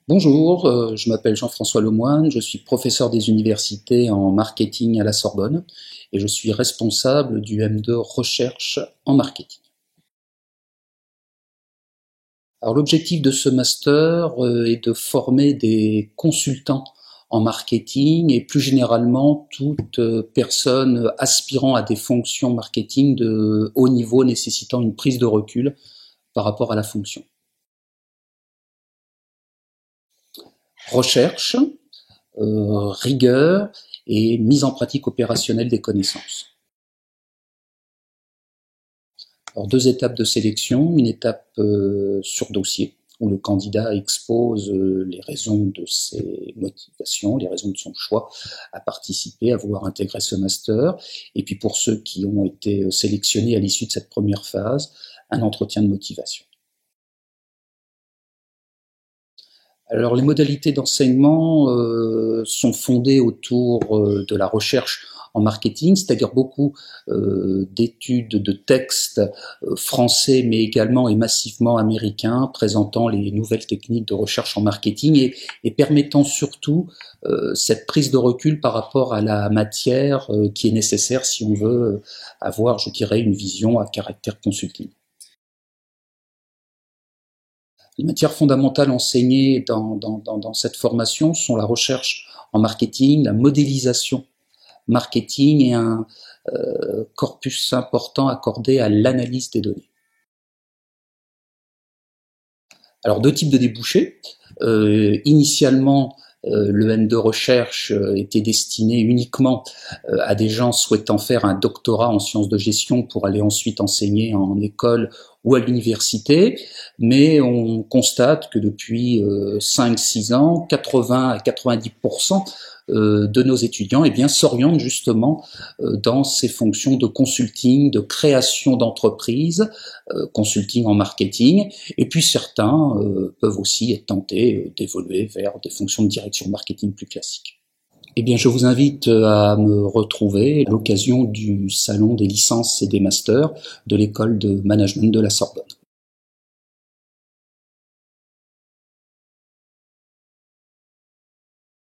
Bonjour, je m'appelle Jean-François Lemoine, je suis professeur des universités en marketing à la Sorbonne et je suis responsable du M2 Recherche en marketing. Alors l'objectif de ce master est de former des consultants en marketing et plus généralement toute personne aspirant à des fonctions marketing de haut niveau nécessitant une prise de recul par rapport à la fonction. Recherche, rigueur et mise en pratique opérationnelle des connaissances. Alors, deux étapes de sélection, une étape sur dossier, où le candidat expose les raisons de ses motivations, les raisons de son choix à participer, à vouloir intégrer ce master. Et puis pour ceux qui ont été sélectionnés à l'issue de cette première phase, un entretien de motivation. Alors les modalités d'enseignement sont fondées autour de la recherche en marketing, c'est-à-dire beaucoup d'études de textes français mais également et massivement américains présentant les nouvelles techniques de recherche en marketing et permettant surtout cette prise de recul par rapport à la matière qui est nécessaire si on veut avoir, je dirais, une vision à caractère consulting. Les matières fondamentales enseignées dans cette formation sont la recherche en marketing, la modélisation marketing et un corpus important accordé à l'analyse des données. Alors deux types de débouchés. Initialement, le M2 Recherche était destiné uniquement à des gens souhaitant faire un doctorat en sciences de gestion pour aller ensuite enseigner en école ou à l'université, mais on constate que depuis 5-6 ans, 80 à 90% de nos étudiants s'orientent justement dans ces fonctions de consulting, de création d'entreprises, consulting en marketing, et puis certains peuvent aussi être tentés d'évoluer vers des fonctions de direction marketing plus classiques. Je vous invite à me retrouver à l'occasion du salon des licences et des masters de l'école de management de la Sorbonne.